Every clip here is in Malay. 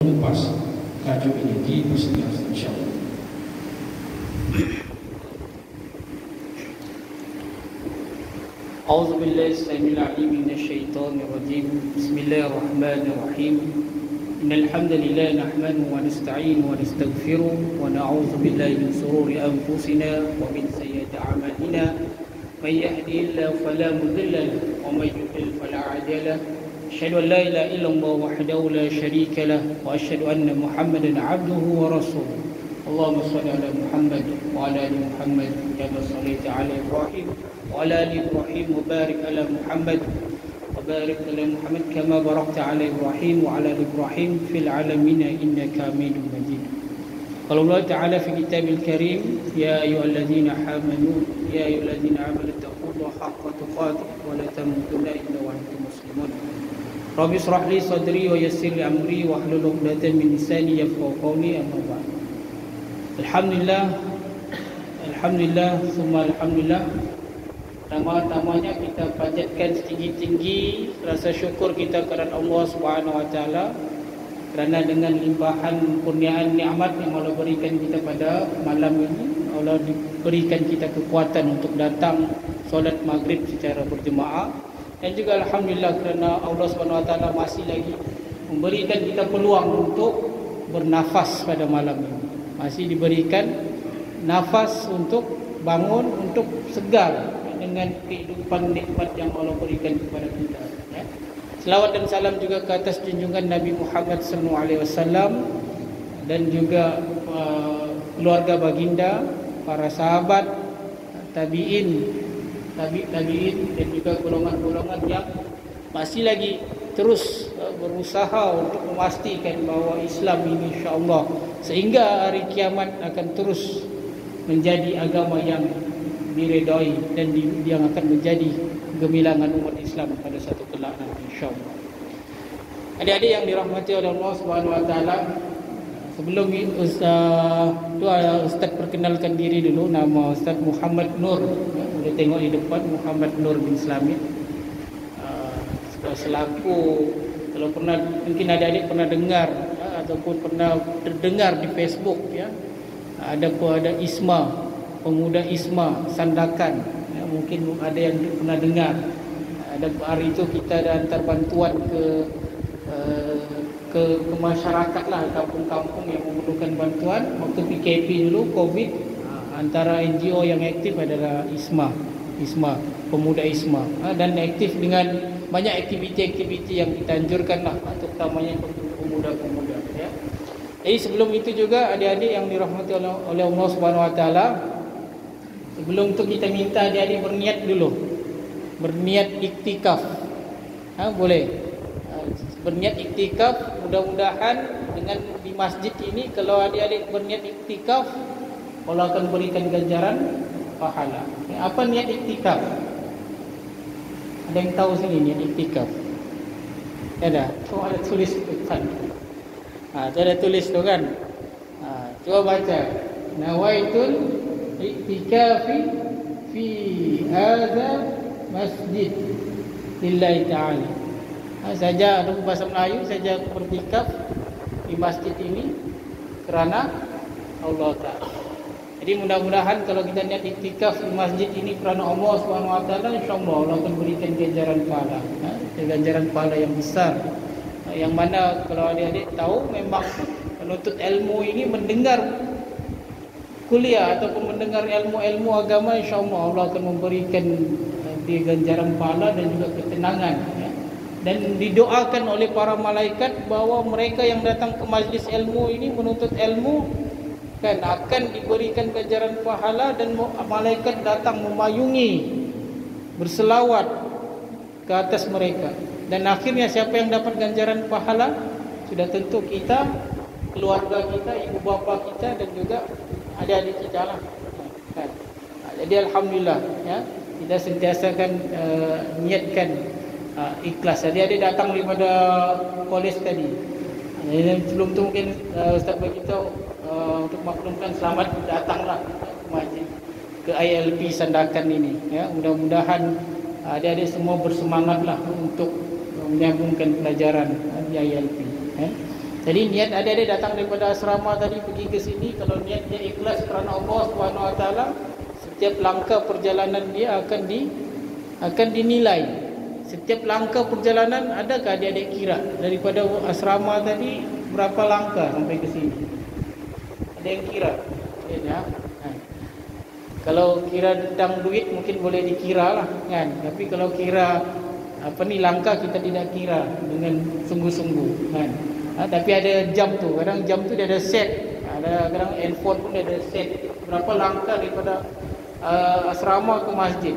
Lepas tajuk ini di persidangan insyaAllah. أعوذ بالله السميع العليم من الشيطان الرجيم بسم الله الرحمن الرحيم إن الحمد لله نحمده ونستعينه ونستغفره ونعوذ بالله من شرور أنفسنا ومن سيئات أعمالنا من يهده الله فلا مضل له ومن يضلل فلا هادي له أشهد أن لا إله إلا الله وحده لا شريك له وأشهد أن محمدا عبده ورسوله اللهم صل على محمد وعلى آل محمد كما صليت على إبراهيم وعلى آل إبراهيم وبارك على محمد وبارك على محمد كما باركت على إبراهيم وعلى آل إبراهيم في العالمين إنك حميد مجيد. قال الله تعالى في كتابه الكريم يا أيها الذين آمنوا اتقوا الله حق تقاته ولا تموتن إلا وأنتم مسلمون. رب اشرح لي صدري ويسر لي أمري واحلل عقدة من لساني يفقهوا قولي أما بعد. Alhamdulillah summa alhamdulillah. Pertama-tamanya kita panjatkan setinggi-tinggi rasa syukur kita kepada Allah Subhanahu Wa Taala kerana dengan limpahan kurniaan nikmat yang Allah berikan kita pada malam ini, Allah berikan kita kekuatan untuk datang solat maghrib secara berjemaah, dan juga alhamdulillah kerana Allah Subhanahu Wa Taala masih lagi memberikan kita peluang untuk bernafas pada malam ini. Masih diberikan nafas untuk bangun, untuk segar dengan kehidupan nikmat yang Allah berikan kepada kita. Ya. Selawat dan salam juga ke atas junjungan Nabi Muhammad SAW dan juga keluarga baginda, para sahabat, tabi'in dan juga golongan-golongan yang masih lagi terus berusaha untuk memastikan bahawa Islam ini insya-Allah sehingga hari kiamat akan terus menjadi agama yang diredai dan yang akan menjadi gemilangan umat Islam pada satu kelak nanti insya-Allah. Adik-adik yang dirahmati oleh Allah Subhanahu Wa Taala, sebelum Ustaz perkenalkan diri dulu. Nama Ustaz Muhammad Nur, boleh tengok di depan, Muhammad Nur bin Slamit. Selaku, kalau pernah, mungkin adik-adik pernah dengar ataupun pernah terdengar di Facebook, ya, ada ISMA, pemuda ISMA Sandakan, ya, mungkin ada yang pernah dengar. Ada hari itu kita ada hantar bantuan ke masyarakat lah, kampung-kampung yang memerlukan bantuan waktu PKP dulu, COVID. Antara NGO yang aktif adalah ISMA, pemuda ISMA, dan aktif dengan banyak aktiviti-aktiviti yang kita anjurkan lah, terutamanya pemuda-pemuda, ya. Jadi sebelum itu juga adik-adik yang dirahmati oleh Allah Subhanahu Wa Taala, sebelum itu kita minta adik-adik berniat dulu, berniat iktikaf. Boleh berniat iktikaf. Mudah-mudahan dengan di masjid ini, kalau adik-adik berniat iktikaf, Allah akan berikan ganjaran pahala. Apa niat iktikaf? Ada yang tahu sini niat iktikaf? Ada. Cuma ada tulis depan. Tu ada tulis tu kan. Cuba baca. Nawaitul iktikafi fi hadza masjid lillahi ta'ala. Saja ada bahasa Melayu, saja beriktikaf di masjid ini kerana Allah Ta'ala. Jadi mudah-mudahan kalau kita niat iktikaf di masjid ini kerana Allah SWT, insya-Allah Allah akan berikan ganjaran pahala, ganjaran pahala yang besar. Yang mana kalau adik-adik tahu, memang penuntut ilmu ini mendengar kuliah ataupun mendengar ilmu-ilmu agama, insya-Allah Allah akan memberikan dia ganjaran pahala dan juga ketenangan, ya. Dan didoakan oleh para malaikat bahawa mereka yang datang ke majlis ilmu ini menuntut ilmu kan akan diberikan ganjaran pahala, dan malaikat datang memayungi, berselawat ke atas mereka. Dan akhirnya siapa yang dapat ganjaran pahala? Sudah tentu kita, keluarga kita, ibu bapa kita, dan juga adik-adik kita lah, kan. Jadi alhamdulillah, ya, kita sentiasa kan niatkan ikhlas. Adik-adik datang daripada kolej tadi. Sebelum tu mungkin Ustaz beritahu untuk maklumkan, selamat datanglah ke masjid, ke ILP Sandakan ini, ya. Mudah-mudahan adik-adik semua bersemangatlah untuk menyambungkan pelajaran di ILP, ya. Jadi niat adik-adik datang daripada asrama tadi pergi ke sini, kalau niat dia ikhlas kerana Allah Subhanahu Wa Taala, setiap langkah perjalanan dia akan dinilai. Setiap langkah perjalanan, adakah adik-adik kira daripada asrama tadi berapa langkah sampai ke sini? Ada yang kira? Ya. Kalau kira tentang duit mungkin boleh dikira lah kan. Tapi kalau kira langkah kita tidak kira dengan sungguh-sungguh kan. Tapi ada jam tu. Kadang jam tu dia ada set. Kadang handphone pun dia ada set. Berapa langkah daripada asrama ke masjid.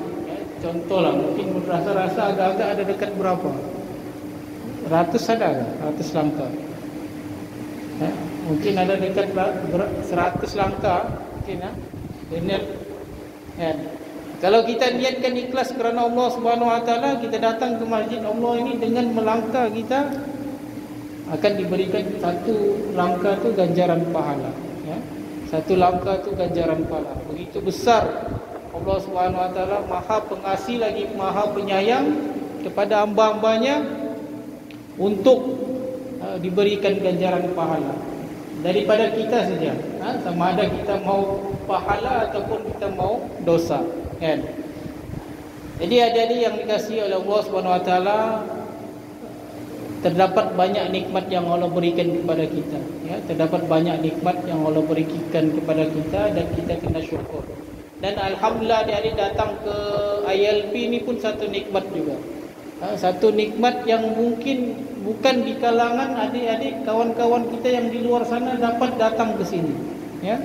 Contohlah mungkin rasa-rasa agak-agak ada dekat berapa? Ratus ada ke? 100 langkah. Mungkin ada dekat 100 langkah. Mungkin kalau kita niatkan ikhlas kerana Allah Subhanahu Wa Taala, kita datang ke masjid Allah ini dengan melangkah, kita akan diberikan satu langkah tu ganjaran pahala. Satu langkah tu ganjaran pahala. Begitu besar Allah Subhanahu Wa Taala, Maha Pengasih lagi Maha Penyayang kepada hamba-hambanya untuk diberikan ganjaran pahala daripada kita saja. Sama ada kita mau pahala ataupun kita mau dosa kan. Jadi adik-adik yang dikasihi oleh Allah Subhanahu Wa Taala, terdapat banyak nikmat yang Allah berikan kepada kita terdapat banyak nikmat yang Allah berikan kepada kita dan kita kena syukur. Dan alhamdulillah adik-adik datang ke ILP ini pun satu nikmat juga. Satu nikmat yang mungkin bukan di kalangan adik-adik kawan-kawan kita yang di luar sana dapat datang ke sini ya.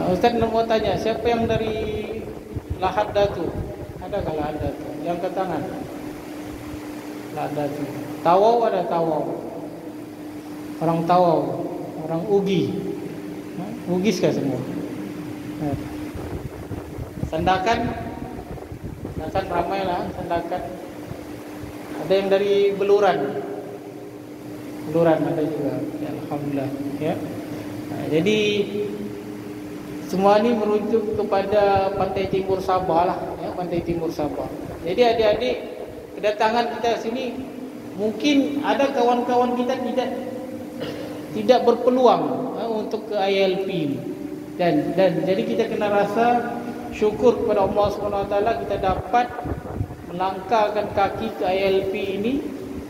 Ustaz nak mau tanya, siapa yang dari Lahad Datu? Adakah Lahad Datu? Yang angkat tangan. Lahad Datu. Tawau ada Tawau. Orang Tawau, orang Ugi. Ugis kah semua? Sandakan ramai lah Sandakan. Ada yang dari Beluran ada juga ya, alhamdulillah ya. Jadi semua ini merujuk kepada Pantai Timur Sabah lah ya, Pantai Timur Sabah. Jadi adik-adik kedatangan kita sini, mungkin ada kawan-kawan kita tidak berpeluang untuk ke ILP ini. Dan jadi kita kena rasa syukur kepada Allah SWT, kita dapat melangkahkan kaki ke ILP ini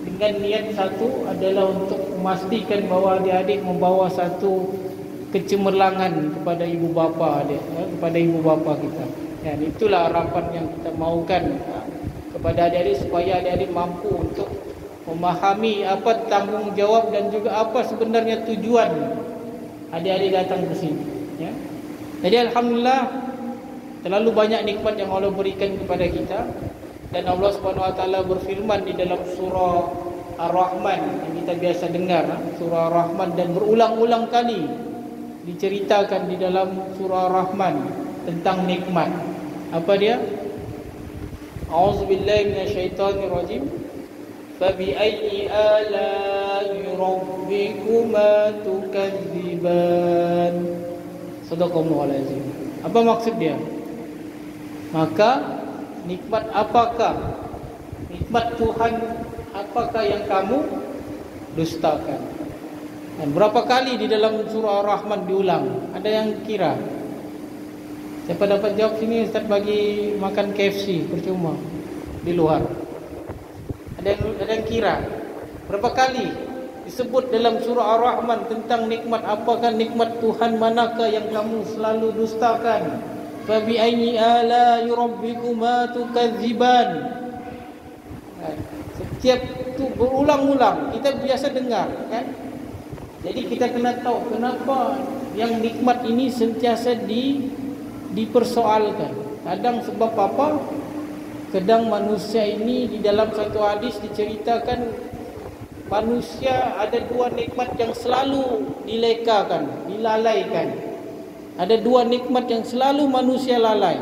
dengan niat satu adalah untuk memastikan bahawa adik-adik membawa satu kecemerlangan kepada ibu bapa adik, kepada ibu bapa kita. Dan itulah harapan yang kita mahukan kepada adik-adik, supaya adik-adik mampu untuk memahami apa tanggungjawab dan juga apa sebenarnya tujuan adik-adik datang ke sini ya. Jadi alhamdulillah terlalu banyak nikmat yang Allah berikan kepada kita. Dan Allah Subhanahu Wa Taala berfirman di dalam surah Ar-Rahman yang kita biasa dengar, surah Ar-Rahman, dan berulang-ulang kali diceritakan di dalam surah Ar-Rahman tentang nikmat. Apa dia? A'udzubillahi minasyaitonirrajim. Fabi ayyi ala'i rabbikuma tukadziban. Shadaqallahul azim. Apa maksud dia? Maka nikmat apakah? Nikmat Tuhan apakah yang kamu dustakan? Dan berapa kali di dalam surah Ar-Rahman diulang? Ada yang kira? Siapa dapat jawab sini? Ustaz bagi makan KFC percuma di luar. Ada yang kira? Berapa kali disebut dalam surah Ar-Rahman tentang nikmat? Apakah nikmat Tuhan manakah yang kamu selalu dustakan? Fa bi ayyi ala'i rabbikuma tukadziban. Setiap itu berulang-ulang kita biasa dengar kan. Jadi kita kena tahu kenapa yang nikmat ini sentiasa dipersoalkan. Kadang sebab apa? Kadang manusia ini di dalam satu hadis diceritakan manusia ada dua nikmat yang selalu dilekakan, dilalaikan. Ada dua nikmat yang selalu manusia lalai.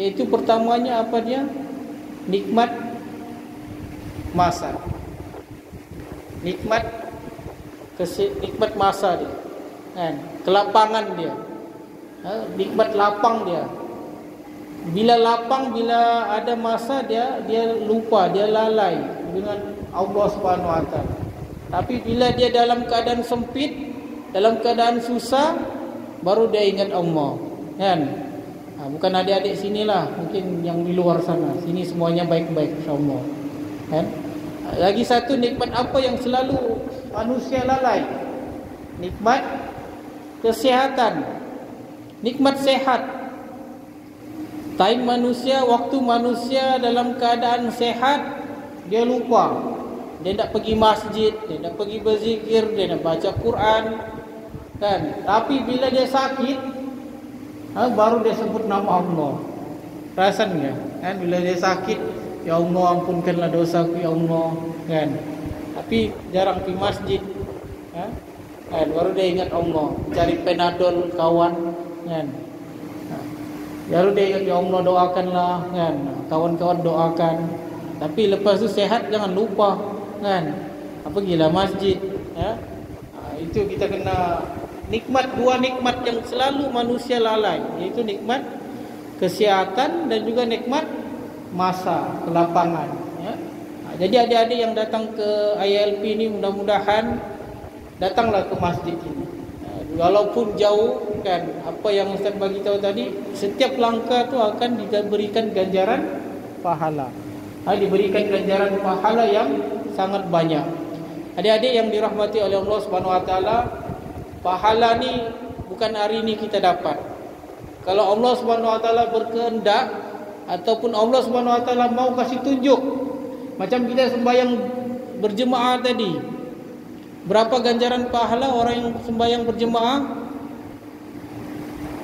Yaitu pertamanya apa dia? Nikmat masa. Nikmat masa dia. Kan? Kelapangan dia. Nikmat lapang dia. Bila lapang, bila ada masa dia lupa, dia lalai dengan Allah Subhanahu Wa Taala. Tapi bila dia dalam keadaan sempit, dalam keadaan susah, baru dia ingat Allah, kan? Bukan adik-adik sinilah, mungkin yang di luar sana. Sini semuanya baik-baik, insyaAllah, kan? Lagi satu nikmat apa yang selalu manusia lalai? Nikmat kesihatan, nikmat sehat. Time manusia, waktu manusia dalam keadaan sehat, dia lupa. Dia tak pergi masjid, dia tak pergi berzikir, dia nak baca Quran, kan? Tapi bila dia sakit, baru dia sebut nama Allah. Perasan tak? Kan? Bila dia sakit, ya Allah ampunkanlah dosaku ya Allah, kan? Tapi jarang pergi masjid, kan? Baru dia ingat Allah. Cari Panadol kawan, kan? Baru dia ingat ya Allah doakanlah, kan? Kawan-kawan doakan. Tapi lepas tu sehat jangan lupa, kan? Pergilah masjid, ya? Itu kita kena nikmat, dua nikmat yang selalu manusia lalai, iaitu nikmat kesihatan dan juga nikmat masa, kelapangan, ya? Jadi adik-adik yang datang ke ILP ini, mudah-mudahan datanglah ke masjid ini. Walaupun jauh, kan, apa yang Ustaz bagi tahu tadi, setiap langkah tu akan diberikan ganjaran pahala. Diberikan ganjaran pahala yang sangat banyak. Adik-adik yang dirahmati oleh Allah Subhanahu Wa Taala, pahala ni bukan hari ni kita dapat. Kalau Allah Subhanahu Wa Taala berkehendak, ataupun Allah Subhanahu Wa Taala mau kasih tunjuk, macam kita sembahyang berjemaah tadi, berapa ganjaran pahala orang yang sembahyang berjemaah?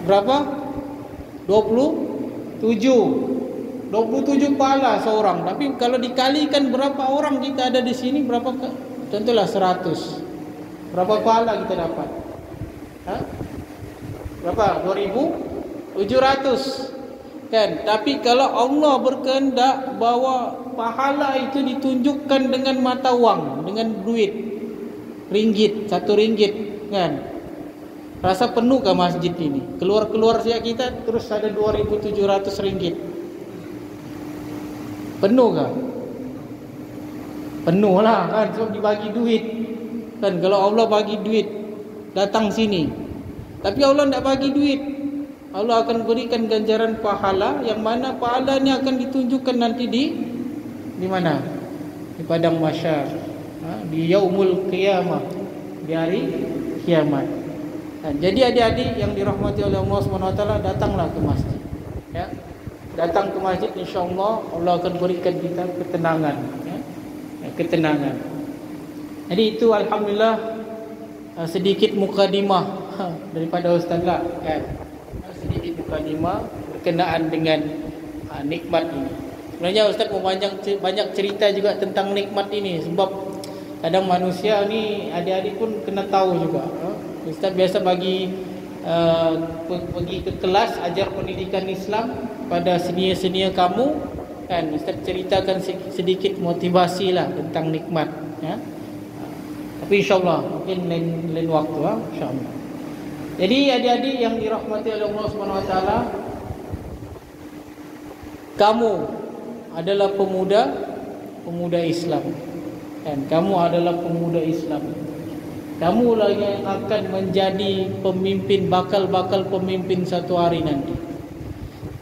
Berapa? 27 pahala seorang. Tapi kalau dikalikan berapa orang kita ada di sini, berapa? Contohlah 100. Berapa pahala kita dapat? Berapa? 2.700, kan? Tapi kalau Allah berkehendak bahwa pahala itu ditunjukkan dengan mata wang, dengan duit ringgit, 1 ringgit, kan? Rasa penuh ke masjid ini? Keluar-keluar saja kita terus ada 2.700 ringgit. Penuh ke? Penuh lah, kan? Sebab dibagi duit, kan? Kalau Allah bagi duit, datang sini. Tapi Allah tidak bagi duit, Allah akan berikan ganjaran pahala, yang mana pahala ini akan ditunjukkan nanti di mana? Di padang mahsyar, di yaumul qiyamah, di hari kiamat. Jadi adik-adik yang dirahmati oleh Allah SWT, datanglah ke masjid, ya. Datang ke masjid, insya-Allah Allah akan berikan kita ketenangan, ya. Ketenangan. Jadi itu alhamdulillah sedikit mukadimah daripada Ustaz lah, kan? Sedikit mukadimah berkenaan dengan nikmat ini. Sebenarnya Ustaz mau banyak cerita juga tentang nikmat ini, sebab kadang manusia ni adik-adik pun kena tahu juga. Ustaz biasa pergi ke kelas ajar pendidikan Islam pada senior-senior kamu, kan? Ustaz ceritakan sedikit motivasi lah tentang nikmat, ya. Tapi insyaAllah mungkin lain waktu, insyaAllah. Jadi adik-adik yang dirahmati oleh Allah SWT, kamu adalah pemuda Islam, kan? Kamu adalah pemuda Islam. Kamulah yang akan menjadi pemimpin, bakal pemimpin satu hari nanti.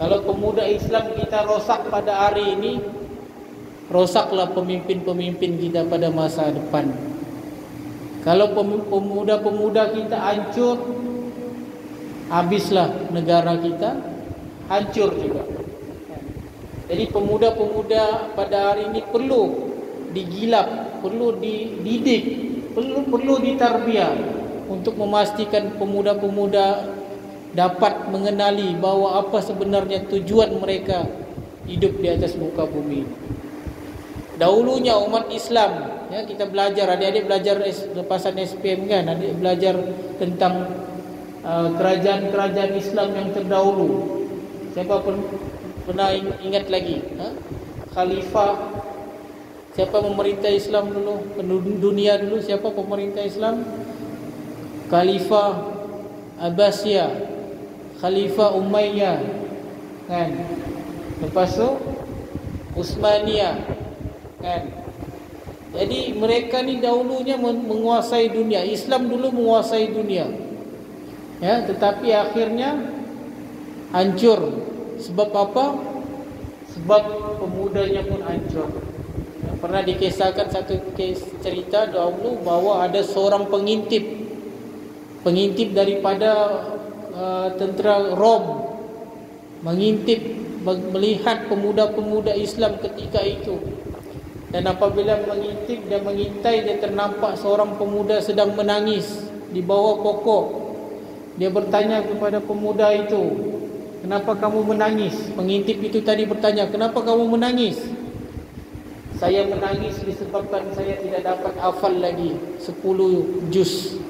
Kalau pemuda Islam kita rosak pada hari ini, rosaklah pemimpin-pemimpin kita pada masa depan. Kalau pemuda-pemuda kita hancur, habislah negara kita, hancur juga. Jadi pemuda-pemuda pada hari ini perlu digilap, perlu dididik, perlu ditarbiyah, untuk memastikan pemuda-pemuda dapat mengenali bahawa apa sebenarnya tujuan mereka hidup di atas muka bumi. Dahulunya umat Islam, ya, kita belajar, adik-adik belajar lepasan SPM, kan? Adik belajar tentang kerajaan-kerajaan Islam yang terdahulu. Siapa pernah ingat lagi? Khalifah, siapa memerintah Islam dulu? Dunia dulu, siapa pemerintah Islam? Khalifah Abbasiyah, Khalifah Umayyah, kan? Lepas tu Utsmaniyah, kan? Jadi mereka ni dahulunya menguasai dunia. Islam dulu menguasai dunia, ya, tetapi akhirnya hancur. Sebab apa? Sebab pemudanya pun hancur. Pernah dikisahkan satu cerita dahulu bahawa ada seorang pengintip daripada tentera Rom, mengintip, melihat pemuda-pemuda Islam ketika itu. Dan apabila mengintip dan mengintai, dia ternampak seorang pemuda sedang menangis di bawah pokok. Dia bertanya kepada pemuda itu, "Kenapa kamu menangis?" Pengintip itu tadi bertanya, "Kenapa kamu menangis?" "Saya menangis disebabkan saya tidak dapat hafal lagi 10 juz.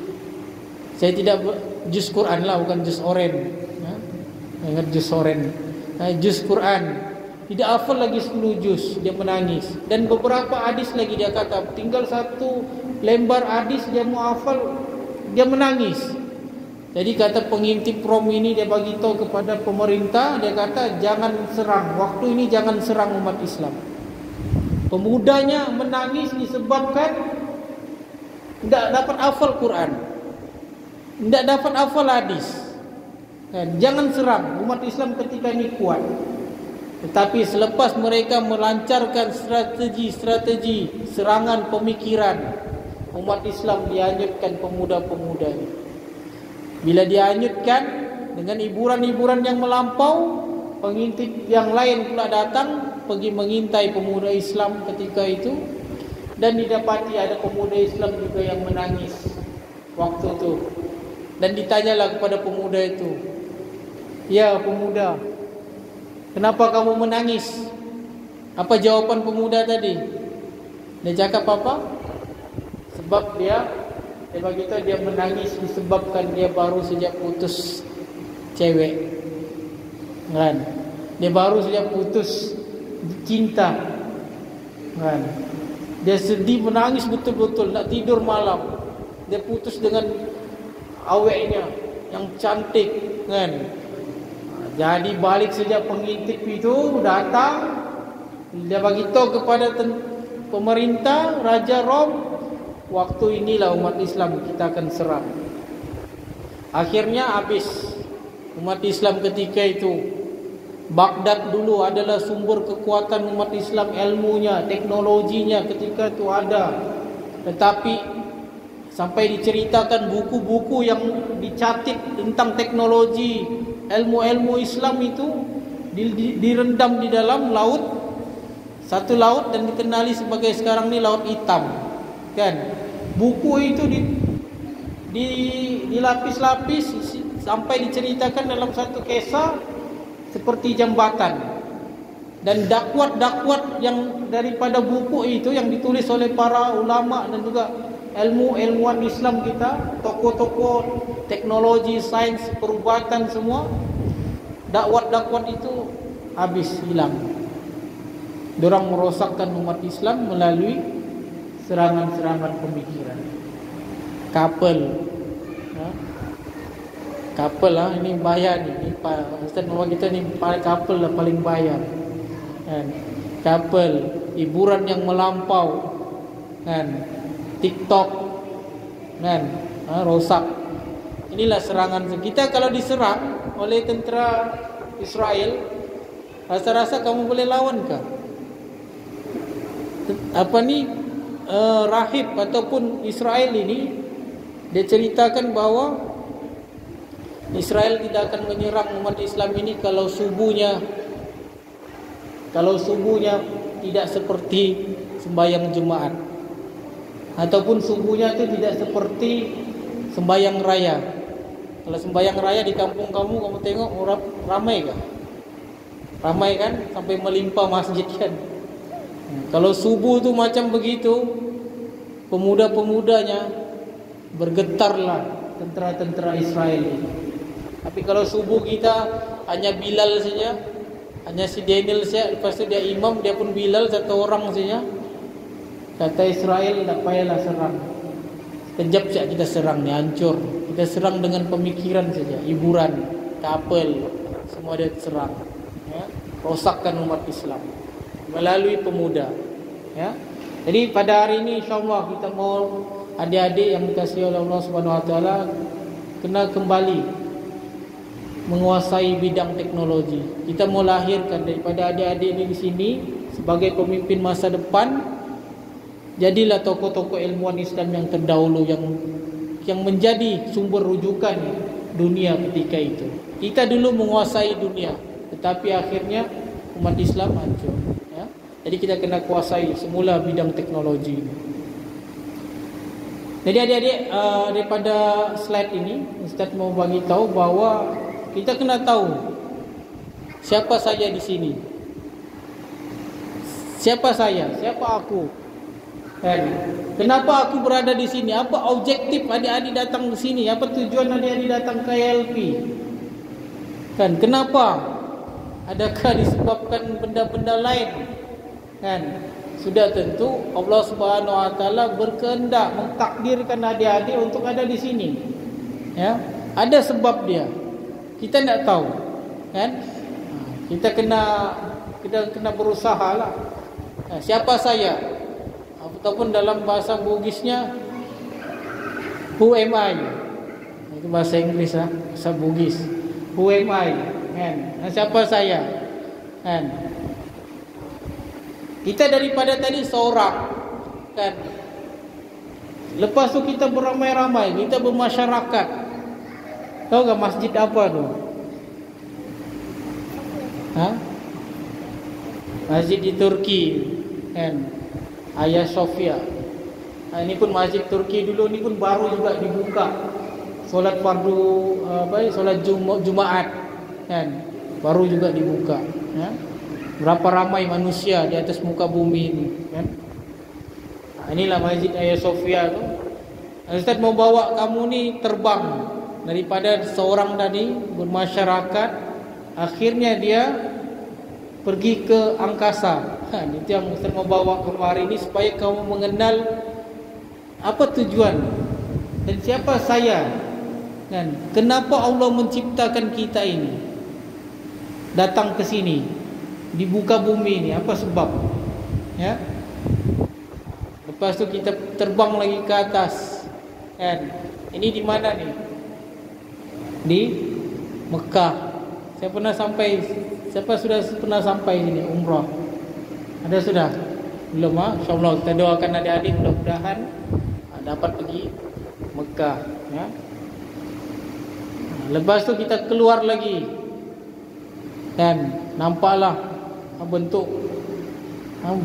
Saya tidak juz Quran lah, bukan juz oren. Ingat juz oren, juz Quran. Tidak hafal lagi 10 juz." Dia menangis. Dan beberapa hadis lagi dia kata, tinggal 1 lembar hadis dia mau hafal, dia menangis. Jadi kata pengintip Rom ini, dia bagi tahu kepada pemerintah, dia kata jangan serang, waktu ini jangan serang umat Islam. Pemudanya menangis disebabkan tidak dapat hafal Quran, tidak dapat hafal hadis. Jangan serang umat Islam ketika ini kuat. Tetapi selepas mereka melancarkan strategi serangan pemikiran, umat Islam dihanyutkan pemuda-pemudanya. Bila dihanyutkan dengan hiburan-hiburan yang melampau, pengintip yang lain pula datang pergi mengintai pemuda Islam ketika itu, dan didapati ada pemuda Islam juga yang menangis waktu itu. Dan ditanyalah kepada pemuda itu, "Ya pemuda, kenapa kamu menangis?" Apa jawapan pemuda tadi? Dia cakap apa? Sebab dia bagi tahu dia menangis disebabkan dia baru saja putus cewek. Kan? Dia baru saja putus cinta. Kan? Dia sedih, menangis betul-betul, nak tidur malam. Dia putus dengan aweknya yang cantik, kan? Jadi balik saja pengintip itu datang, dia bagi tahu kepada pemerintah Raja Rom, waktu inilah umat Islam kita akan serang. Akhirnya habis umat Islam ketika itu. Baghdad dulu adalah sumber kekuatan umat Islam, ilmunya, teknologinya ketika itu ada. Tetapi sampai diceritakan buku-buku yang dicatat tentang teknologi, ilmu-ilmu Islam itu direndam di dalam laut, satu laut, dan dikenali sebagai sekarang ni Laut Hitam, kan? Buku itu dilapis-lapis sampai diceritakan dalam satu kisah seperti jambatan. Dan dakwat-dakwat yang daripada buku itu yang ditulis oleh para ulama dan juga ilmuwan Islam kita, tokoh-tokoh teknologi, sains, perubatan semua, dakwat-dakwat itu habis, hilang. Dorang merosakkan umat Islam melalui serangan-serangan pemikiran. Kapal lah, ini bayar ni. Ustaz Mama kita ni kapal lah paling bayar. Kan? Kapal, hiburan yang melampau, kan? TikTok, kan? Rosak. Inilah serangan kita. Kalau diserang oleh tentera Israel, rasa-rasa kamu boleh lawan kah? Rahib ataupun Israel ini, dia ceritakan bahawa Israel tidak akan menyerang umat Islam ini kalau subuhnya tidak seperti sembahyang Jumaat, ataupun subuhnya itu tidak seperti sembahyang raya. Kalau sembahyang raya di kampung kamu tengok orang ramai kah? Ramai kan, sampai melimpah masjid kan. Kalau subuh tu macam begitu, pemuda-pemudanya bergetarlah tentera-tentera Israel ini. Tapi kalau subuh kita hanya Bilal saja, hanya si Daniel saja, lepas tu dia imam, dia pun Bilal, satu orang saja, kata Israel, tak payahlah serang. Sekejap saja kita serang ni, hancur. Kita serang dengan pemikiran saja, hiburan, kapal, semua dia serang, ya? Rosakkan umat Islam melalui pemuda, ya. Jadi pada hari ini insya-Allah kita mau adik-adik yang dikasihi oleh Allah Subhanahu Wa Taala kena kembali menguasai bidang teknologi. Kita mau lahirkan daripada adik-adik ini di sini sebagai pemimpin masa depan. Jadilah tokoh-tokoh ilmuwan Islam yang terdahulu yang menjadi sumber rujukan dunia ketika itu. Kita dulu menguasai dunia, tetapi akhirnya umat Islam hancur. Ya? Jadi kita kena kuasai semula bidang teknologi ini. Jadi adik-adik, daripada slide ini Ustaz mau bagi tahu bahwa kita kena tahu siapa saya di sini. Siapa saya? Siapa aku? Kenapa aku berada di sini? Apa objektif adik-adik datang ke sini? Apa tujuan adik-adik datang ke ILP? Kenapa? Adakah disebabkan benda-benda lain? Sudah tentu Allah Subhanahu Wa Taala berkehendak mentakdirkan adik-adik untuk ada di sini. Ya, ada sebab dia. Kita tidak tahu, Kita kena berusahalah. Siapa saya? Ataupun dalam bahasa Bugisnya, who am I? Itu bahasa Inggris bahasa Bugis. Who am I? Siapa saya? Kita daripada tadi seorang, Lepas tu kita beramai-ramai, kita bermasyarakat. Tahu tak masjid apa tu? Masjid di Turki, Hagia Sophia. Ini pun masjid Turki dulu, ini pun baru juga dibuka. Solat fardu solat Jumaat, baru juga dibuka. Berapa ramai manusia di atas muka bumi ini, Inilah masjid Hagia Sophia tu. Ustaz mau bawa kamu ni terbang daripada seorang tadi bermasyarakat, akhirnya dia pergi ke angkasa. Itu yang Ustaz mau bawa kemari ini supaya kamu mengenal apa tujuan dan siapa saya dan kenapa Allah menciptakan kita ini datang ke sini di muka bumi ini, apa sebab? Ya. Lepas tu kita terbang lagi ke atas. Ini di mana ni? Di Mekah. Siapa sudah pernah sampai sini umrah? Ada sudah? Belum InsyaAllah kita doakan adik-adik mudah-mudahan dapat pergi Mekah, ya. Lepas tu kita keluar lagi. Nampaklah bentuk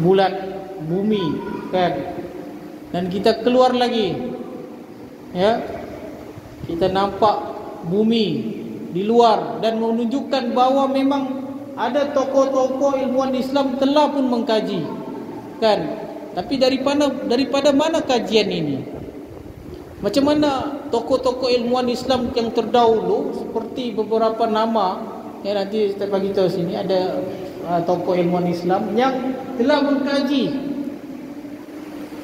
bulat bumi, dan kita keluar lagi, ya. Kita nampak bumi di luar dan menunjukkan bahawa memang ada tokoh-tokoh ilmuwan Islam telah pun mengkaji, tapi daripada mana kajian ini? Macam mana tokoh-tokoh ilmuwan Islam yang terdahulu, seperti beberapa nama, ya, nanti kita bagi tahu sini ada tokoh ilmuwan Islam yang telah mengkaji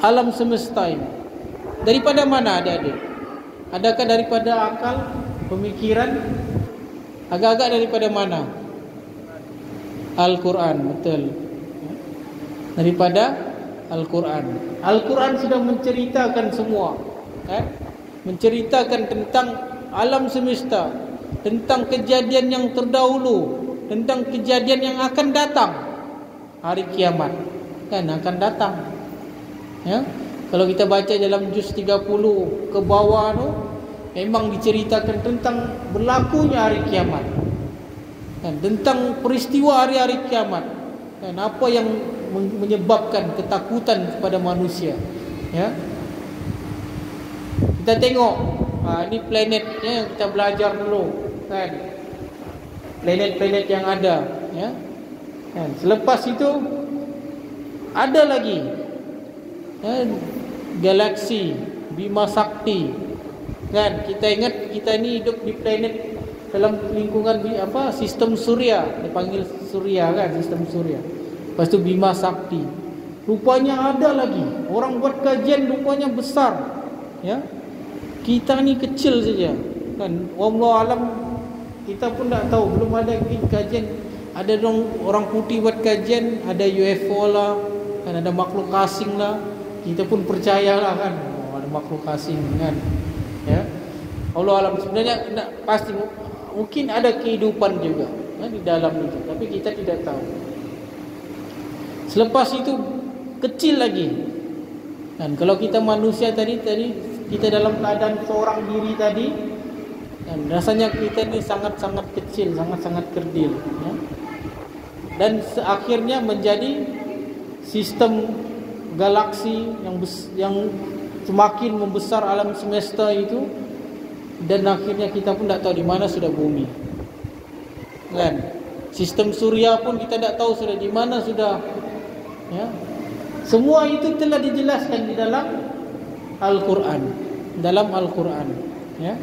alam semesta ini. Daripada mana adik-adik? Adakah daripada akal, pemikiran? Agak-agak daripada mana? Al-Quran, betul. Daripada Al-Quran. Al-Quran sudah menceritakan semua, menceritakan tentang alam semesta, tentang kejadian yang terdahulu, tentang kejadian yang akan datang, hari kiamat, akan datang. Ya, kalau kita baca dalam juz 30 ke bawah tu, memang diceritakan tentang berlakunya hari kiamat, tentang peristiwa hari-hari kiamat, apa yang menyebabkan ketakutan kepada manusia. Ya, kita tengok, ini planetnya yang kita belajar dulu, planet-planet yang ada, ya. Selepas itu ada lagi, galaksi Bima Sakti, kita ingat kita ni hidup di planet dalam lingkungan sistem Suria, dipanggil Suria, sistem Suria. Lepas tu Bima Sakti, rupanya ada lagi. Orang buat kajian rupanya besar, ya. Kita ni kecil saja, wallahu alam. Kita pun tak tahu, belum ada kajian. Ada orang putih buat kajian, ada UFO lah, kan ada makhluk asing lah, kita pun percayalah kan, ada makhluk asing kan, ya. Allah alam, sebenarnya pasti mungkin ada kehidupan juga di dalam itu, tapi kita tidak tahu. Selepas itu kecil lagi, dan kalau kita manusia tadi kita dalam keadaan seorang diri tadi, dan rasanya kita ini sangat-sangat kecil, sangat-sangat kerdil, ya. Dan akhirnya menjadi sistem galaksi yang semakin membesar alam semesta itu. Dan akhirnya kita pun tidak tahu di mana sudah bumi, kan? Sistem surya pun kita tidak tahu sudah di mana sudah, ya. Semua itu telah dijelaskan di dalam Al-Quran, ya.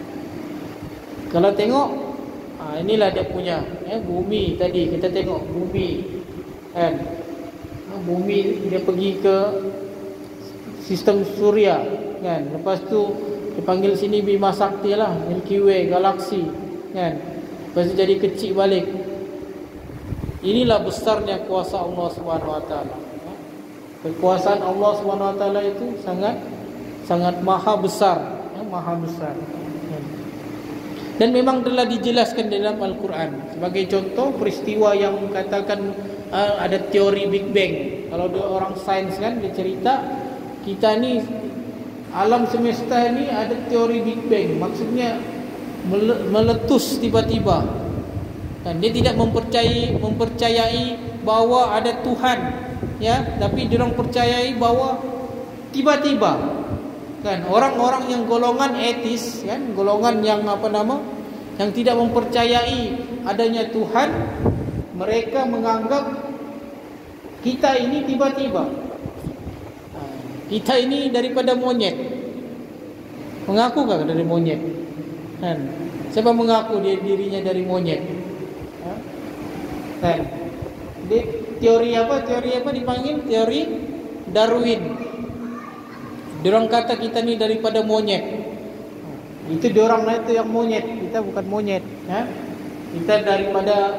Kalau tengok, inilah dia punya, ya, bumi tadi kita tengok bumi, kan? Bumi dia pergi ke sistem surya, kan? Lepas tu dipanggil sini Bima Sakti lah, Milky Way, galaksi, kan? Lepas itu jadi kecil balik. Inilah besarnya kuasa Allah Subhanahu Wa Taala. Kekuasaan Allah Subhanahu Wa Taala itu sangat maha besar, ya, maha besar. Dan memang telah dijelaskan dalam Al-Quran. Sebagai contoh peristiwa yang katakan ada teori Big Bang. Kalau orang sains kan dia cerita, kita ni alam semesta ini ada teori Big Bang, maksudnya meletus tiba-tiba. Dan dia tidak mempercayai bahawa ada Tuhan, ya, tapi dia orang percayai bahawa tiba-tiba, kan, orang-orang yang golongan etis, kan, golongan yang yang tidak mempercayai adanya Tuhan, mereka menganggap kita ini tiba-tiba. Kita ini daripada monyet. Mengakukah dari monyet? Kan? Siapa mengaku dirinya dari monyet? Kan? Teori apa dipanggil? Teori Darwin. Diorang kata kita ni daripada monyet. Itu diorang lah itu yang monyet, kita bukan monyet, ya? Kita daripada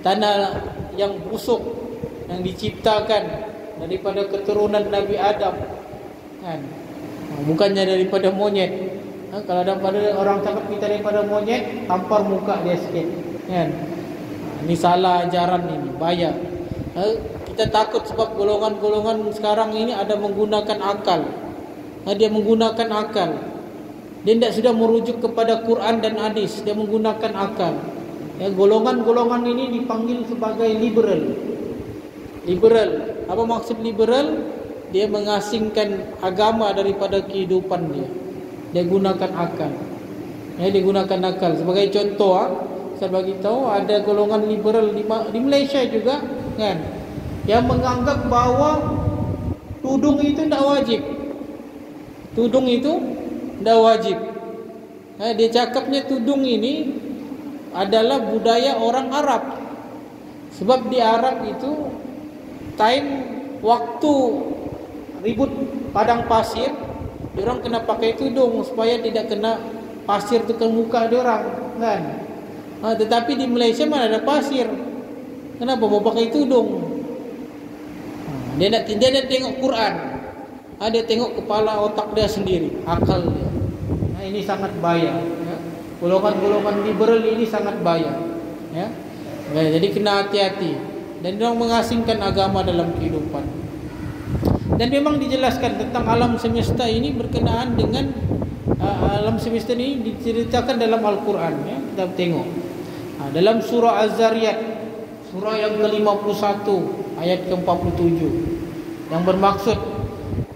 tanah yang busuk yang diciptakan daripada keturunan Nabi Adam, kan? Bukannya daripada monyet. Kalau ada orang cakap kita daripada monyet, tampar muka dia sikit, kan? Ini salah ajaran ini, bahaya. Kita takut sebab golongan-golongan sekarang ini ada menggunakan akal. Dia menggunakan akal. Dia tidak sudah merujuk kepada Quran dan hadis, dia menggunakan akal. Ya, golongan-golongan ini dipanggil sebagai liberal. Liberal. Apa maksud liberal? Dia mengasingkan agama daripada kehidupan dia. Dia gunakan akal. Ya, dia gunakan akal. Sebagai contoh, saya bagi tahu ada golongan liberal di Malaysia juga, kan, yang menganggap bahawa tudung itu tidak wajib. Tudung itu tidak wajib. Dia cakapnya tudung ini adalah budaya orang Arab. Sebab di Arab itu time waktu ribut padang pasir, diorang kena pakai tudung supaya tidak kena pasir tu ke muka diorang, kan? Tetapi di Malaysia mana ada pasir, kenapa mau pakai tudung? Dia nak tengok Quran, dia tengok kepala otak dia sendiri, akal dia. Ini sangat bahaya, ya. Golongan-golongan liberal ini sangat bahaya, ya. Jadi kena hati-hati. Dan dia mengasingkan agama dalam kehidupan. Dan memang dijelaskan tentang alam semesta ini berkenaan dengan alam semesta ini diceritakan dalam Al-Quran, ya. Kita tengok dalam surah Az-Zariyat, surah yang ke-51 ayat ke-47, yang bermaksud,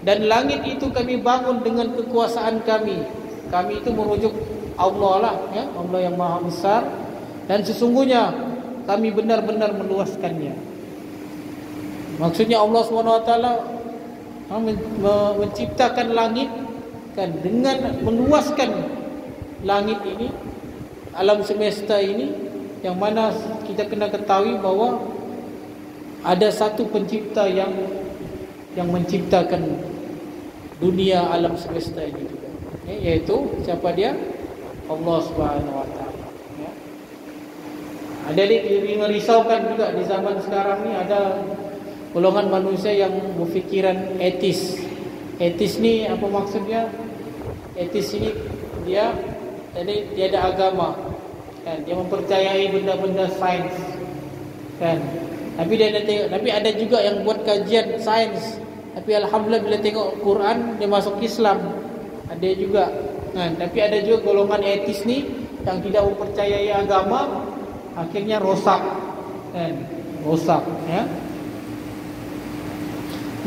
dan langit itu kami bangun dengan kekuasaan kami. Kami itu merujuk Allah lah, ya, Allah yang maha besar. Dan sesungguhnya kami benar-benar meluaskannya. Maksudnya Allah SWT menciptakan langit, kan, dengan meluaskan langit ini, alam semesta ini, yang mana kita kena ketahui bahawa ada satu pencipta yang menciptakan dunia alam semesta ini juga, yaitu siapa dia? Allah Subhanahu Wa Taala. Ada dirisaukan juga di zaman sekarang ni, ada golongan manusia yang berfikiran etis. Etis ni apa maksudnya? Etis ini dia jadi tiada agama, kan? Dia mempercayai benda-benda sains, kan? Tapi ada juga yang buat kajian sains. Tapi alhamdulillah bila tengok Quran dia masuk Islam. Ada juga, kan? Tapi ada juga golongan etis ni yang tidak mempercayai agama, akhirnya rosak, kan? Rosak, ya.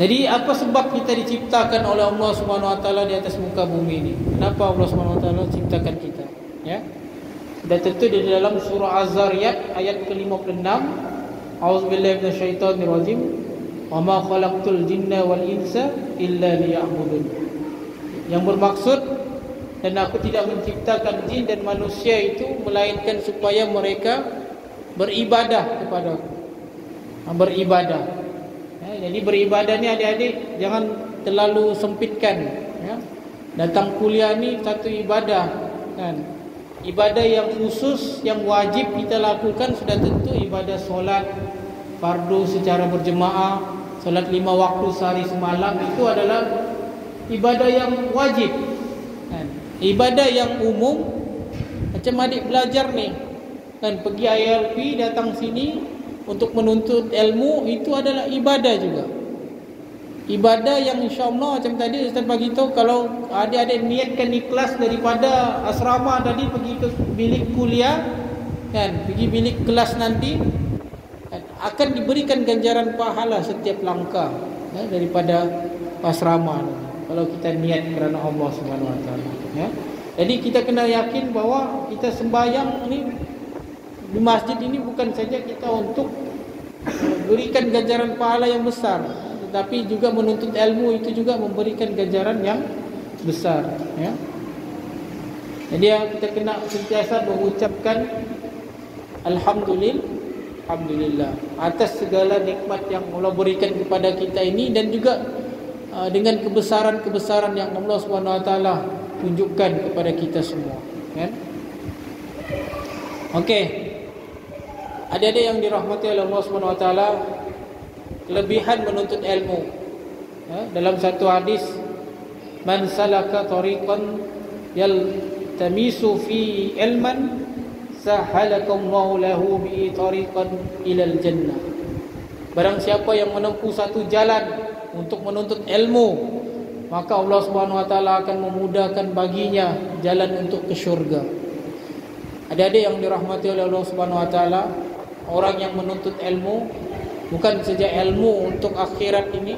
Jadi apa sebab kita diciptakan oleh Allah Subhanahu Wa Taala di atas muka bumi ini? Kenapa Allah Subhanahu Wa Taala ciptakan kita? Ya. Dan tentu di dalam surah Az-Zariyat ayat ke-56, A'udzubillahi minasyaitonirrajim. Wa ma khalaqtul jinna wal insa illa liya'budun. Yang bermaksud, dan aku tidak menciptakan jin dan manusia itu melainkan supaya mereka beribadah kepadaku. Beribadah. Ya, jadi beribadah ni adik-adik jangan terlalu sempitkan, ya. Datang kuliah ni satu ibadah, kan? Ibadah yang khusus, yang wajib kita lakukan sudah tentu ibadah solat fardu secara berjemaah, solat 5 waktu sehari semalam, itu adalah ibadah yang wajib, kan? Ibadah yang umum macam adik belajar ni, kan, pergi ILP datang sini untuk menuntut ilmu, itu adalah ibadah juga. Ibadah yang insya-Allah macam tadi Ustaz bagi tahu, kalau adik-adik niatkan ikhlas daripada asrama tadi pergi ke bilik kuliah, kan, pergi bilik kelas nanti, kan, akan diberikan ganjaran pahala setiap langkah, ya, daripada asrama kalau kita niat kerana Allah Subhanahu Wa Taala, ya. Jadi kita kena yakin bahawa kita sembahyang ni di masjid ini bukan saja kita untuk berikan ganjaran pahala yang besar, tetapi juga menuntut ilmu itu juga memberikan ganjaran yang besar, ya. Jadi kita kena sentiasa mengucapkan alhamdulillah atas segala nikmat yang Allah berikan kepada kita ini, dan juga dengan kebesaran-kebesaran yang Allah Subhanahu Wa Taala tunjukkan kepada kita semua, kan? Okey. Adik-adik yang dirahmati oleh Allah Subhanahu Wa Taala, kelebihan menuntut ilmu, ya, dalam satu hadis, man salaka tariqan yaltamisu fi ilman sahalakallahu lahu bi tariqan ilal jannah. Barang siapa yang menempuh satu jalan untuk menuntut ilmu, maka Allah Subhanahu Wa Taala akan memudahkan baginya jalan untuk ke syurga. Adik-adik yang dirahmati oleh Allah Subhanahu Wa Taala, orang yang menuntut ilmu bukan saja ilmu untuk akhirat ini,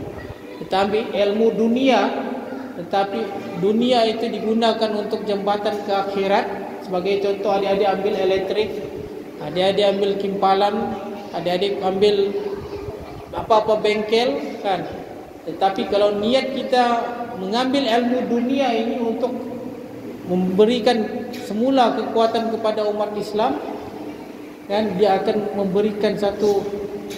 tetapi ilmu dunia. Tetapi dunia itu digunakan untuk jembatan ke akhirat. Sebagai contoh, adik-adik ambil elektrik, adik-adik ambil kimpalan, adik-adik ambil apa-apa bengkel, kan. Tetapi kalau niat kita mengambil ilmu dunia ini untuk memberikan semula kekuatan kepada umat Islam, kan, dia akan memberikan satu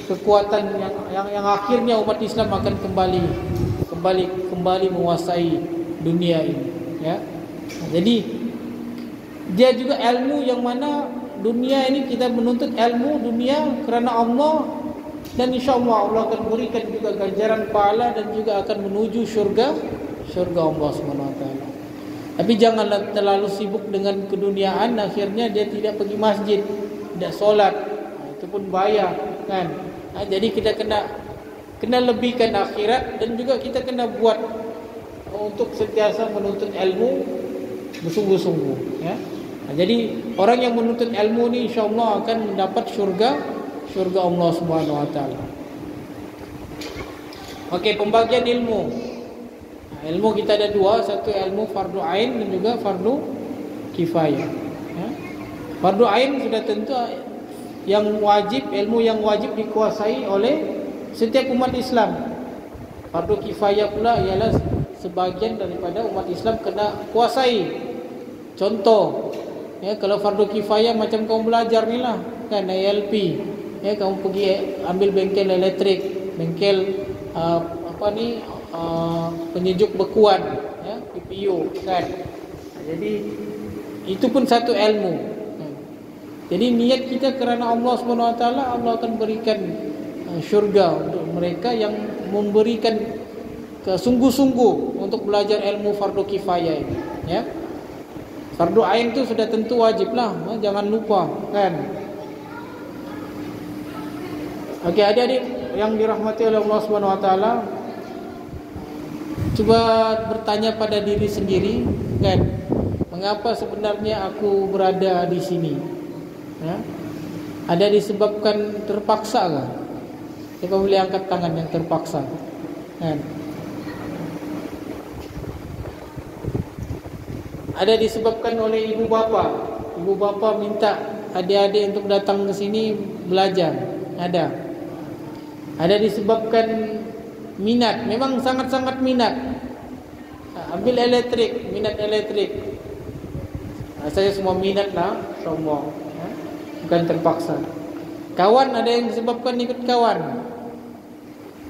kekuatan yang akhirnya umat Islam akan kembali menguasai dunia ini, ya. Jadi dia juga ilmu yang mana dunia ini kita menuntut ilmu dunia kerana Allah, dan insya-Allah Allah akan berikan juga ganjaran pahala dan juga akan menuju syurga Allah Subhanahu Wa Taala. Tapi janganlah terlalu sibuk dengan keduniaan, akhirnya dia tidak pergi masjid, tidak solat, itu pun bahaya, kan. Jadi kita kena lebihkan akhirat, dan juga kita kena buat untuk sentiasa menuntut ilmu bersungguh-sungguh, ya. Jadi orang yang menuntut ilmu ni insya-Allah akan mendapat syurga Allah Subhanahu Wa Taala. Okey, pembagian ilmu. Ilmu kita ada dua, satu ilmu fardu ain dan juga fardu kifayah, ya. Fardu ain sudah tentu yang wajib, ilmu yang wajib dikuasai oleh setiap umat Islam. Fardu kifayah pula ialah sebahagian daripada umat Islam kena kuasai. Contoh, ya, kalau fardu kifayah macam kamu belajar ni lah, kan, ILP, ya, kamu pergi ambil bengkel elektrik, bengkel penyejuk bekuan, ya, PPU, kan. Jadi itu pun satu ilmu. Jadi niat kita kerana Allah Subhanahu Wa Taala, Allah akan berikan syurga untuk mereka yang memberikan sungguh-sungguh untuk belajar ilmu fardu kifayah ini, ya. Fardu ain itu sudah tentu wajib lah, jangan lupa kan. Okey, adik-adik yang dirahmati oleh Allah Subhanahu wa taala, coba bertanya pada diri sendiri kan, mengapa sebenarnya aku berada di sini? Ya. Ada disebabkan terpaksa kah? Coba boleh angkat tangan yang terpaksa kan. Ada disebabkan oleh ibu bapa. Ibu bapa minta adik-adik untuk datang ke sini belajar. Ada disebabkan minat, memang sangat-sangat minat. Ambil elektrik, minat elektrik. Saya semua minat lah, semua. Bukan terpaksa. Kawan, ada yang disebabkan ikut kawan.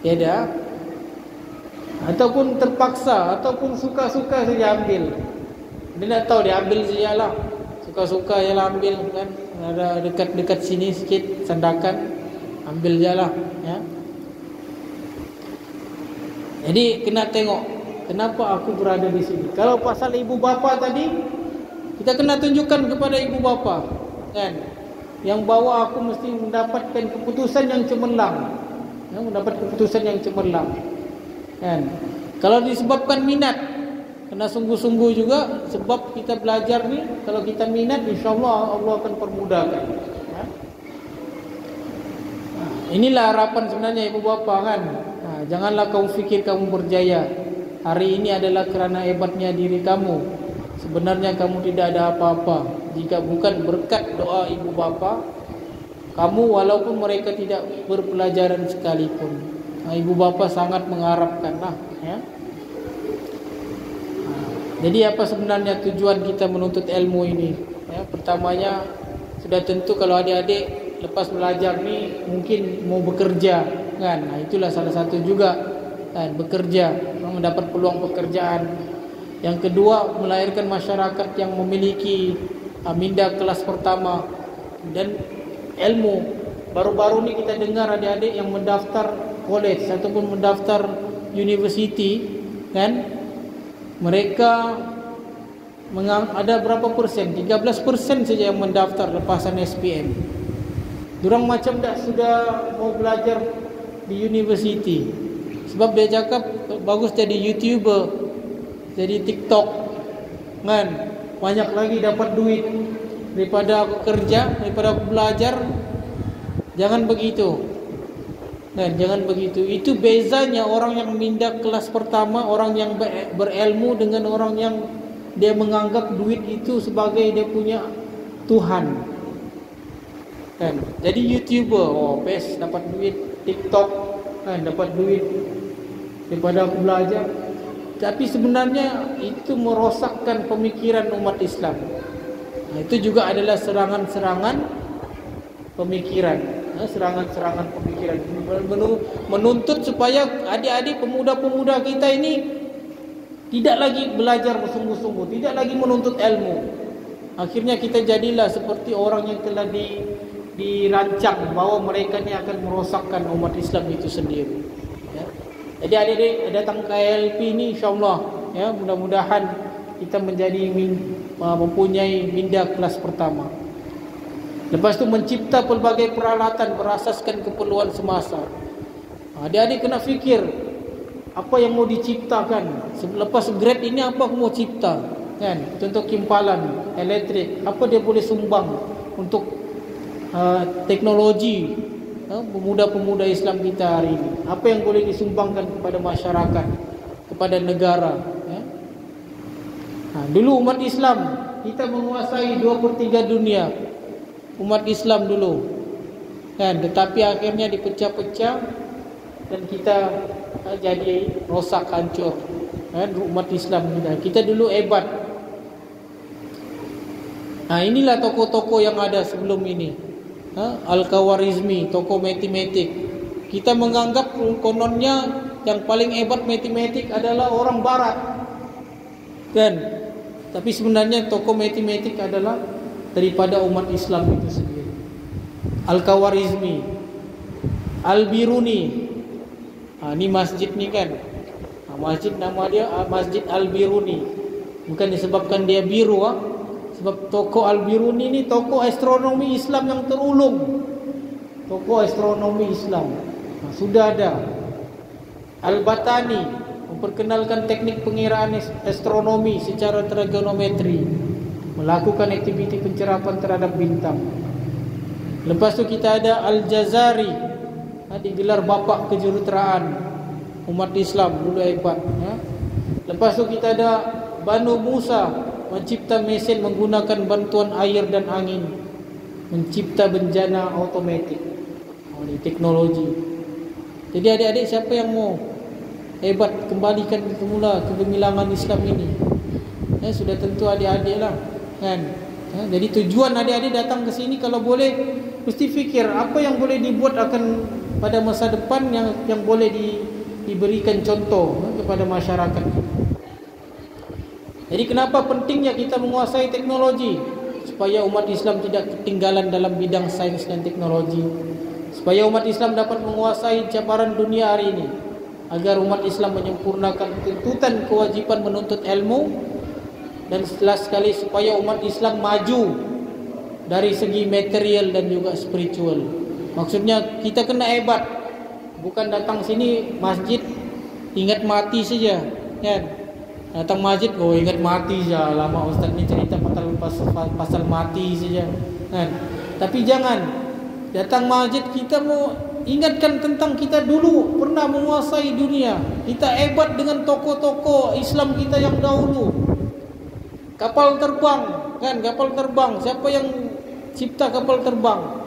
Ya dah. Ataupun terpaksa, ataupun suka-suka saja ambil. Dia tak tahu, dia ambil saja lah. Suka-suka je lah ambil kan. Ada dekat-dekat sini sikit sandakan, ambil je lah, ya. Jadi kena tengok kenapa aku berada di sini. Kalau pasal ibu bapa tadi, kita kena tunjukkan kepada ibu bapa kan, yang bawa aku mesti mendapatkan keputusan yang cemerlang, ya, mendapat keputusan yang cemerlang kan. Kalau disebabkan minat, kena sungguh-sungguh juga. Sebab kita belajar ni, kalau kita minat, insyaAllah Allah akan permudahkan, ya. Inilah harapan sebenarnya ibu bapa kan. Janganlah kamu fikir kamu berjaya hari ini adalah kerana hebatnya diri kamu. Sebenarnya kamu tidak ada apa-apa. Jika bukan berkat doa ibu bapa kamu, walaupun mereka tidak berpelajaran sekalipun, ibu bapa sangat mengharapkan lah, ya. Jadi apa sebenarnya tujuan kita menuntut ilmu ini, ya? Pertamanya sudah tentu kalau adik-adik lepas belajar ni mungkin mau bekerja kan. Itulah salah satu juga kan, bekerja, mendapat peluang pekerjaan. Yang kedua, melahirkan masyarakat yang memiliki minda kelas pertama dan ilmu. Baru-baru ni kita dengar adik-adik yang mendaftar college ataupun mendaftar university kan, mereka ada berapa persen? 13% saja yang mendaftar lepasan SPM. Diorang macam dah sudah mau belajar di university. Sebab dia cakap bagus jadi YouTuber, jadi TikTok kan, banyak lagi dapat duit daripada aku kerja, daripada aku belajar. Jangan begitu kan, jangan begitu. Itu bezanya orang yang minda kelas pertama, orang yang berilmu, dengan orang yang dia menganggap duit itu sebagai dia punya Tuhan kan. Jadi YouTuber, oh best, dapat duit. TikTok kan, dapat duit daripada aku belajar. Tapi sebenarnya itu merosakkan pemikiran umat Islam. Itu juga adalah serangan-serangan pemikiran, serangan-serangan pemikiran, menuntut supaya adik-adik pemuda-pemuda kita ini tidak lagi belajar bersungguh-sungguh, tidak lagi menuntut ilmu. Akhirnya kita jadilah seperti orang yang telah dirancang bahawa mereka ni akan merosakkan umat Islam itu sendiri, ya. Jadi adik-adik datang ke ILP ni, insyaAllah, ya, mudah-mudahan kita menjadi mempunyai minda kelas pertama. Lepas tu mencipta pelbagai peralatan berasaskan keperluan semasa. Adik-adik kena fikir apa yang mau diciptakan. Lepas grade ini apa aku mau cipta kan? Contoh kimpalan elektrik, apa dia boleh sumbang untuk teknologi pemuda-pemuda Islam kita hari ini? Apa yang boleh disumbangkan kepada masyarakat, kepada negara, ya? Dulu umat Islam kita menguasai 2/3 dunia. Umat Islam dulu kan, tetapi akhirnya dipecah-pecah dan kita jadi rosak, hancur kan umat Islam kita dulu hebat. Inilah tokoh-tokoh yang ada sebelum ini. Al-Khawarizmi, tokoh matematik. Kita menganggap kononnya yang paling hebat matematik adalah orang barat kan, tapi sebenarnya tokoh matematik adalah daripada umat Islam itu sendiri. Al-Khawarizmi, Al-Biruni, Ni masjid ni kan. Masjid nama dia Masjid Al-Biruni. Bukan disebabkan dia biru sebab tokoh Al-Biruni ni tokoh astronomi Islam yang terulung. Tokoh astronomi Islam. Sudah ada Al-Batani memperkenalkan teknik pengiraan astronomi secara trigonometri, melakukan aktiviti pencerapan terhadap bintang. Lepas tu kita ada Al-Jazari, digelar bapa kejuruteraan umat Islam, dulu hebat. Lepas tu kita ada Banu Musa, mencipta mesin menggunakan bantuan air dan angin, mencipta bencana automatik. Ini teknologi. Jadi adik-adik, siapa yang mau hebat, kembalikan semula kegemilangan Islam ini? Sudah tentu adik-adik lah kan. Jadi tujuan adik-adik datang ke sini kalau boleh mesti fikir apa yang boleh dibuat akan pada masa depan yang boleh diberikan contoh kepada masyarakat. Jadi kenapa pentingnya kita menguasai teknologi? Supaya umat Islam tidak ketinggalan dalam bidang sains dan teknologi, supaya umat Islam dapat menguasai cabaran dunia hari ini, agar umat Islam menyempurnakan tuntutan kewajiban menuntut ilmu, dan setelah sekali supaya umat Islam maju dari segi material dan juga spiritual. Maksudnya kita kena hebat, bukan datang sini masjid ingat mati saja kan. Datang masjid ingat mati saja, lama ustaz ni cerita pasal mati saja kan. Tapi jangan datang masjid kita mau ingatkan tentang kita dulu pernah menguasai dunia. Kita hebat dengan tokoh-tokoh Islam kita yang dahulu. Kapal terbang kan, kapal terbang. Siapa yang cipta kapal terbang?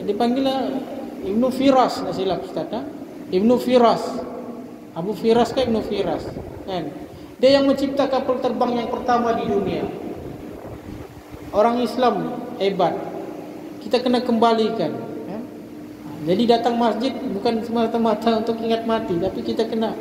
Dipanggil Ibnu Firas, tak silap Ustaz. Ibnu Firas, Abu Firas kan, Ibnu Firas kan. Dia yang mencipta kapal terbang yang pertama di dunia. Orang Islam hebat, kita kena kembalikan. Jadi datang masjid bukan semata-mata untuk ingat mati, tapi kita kena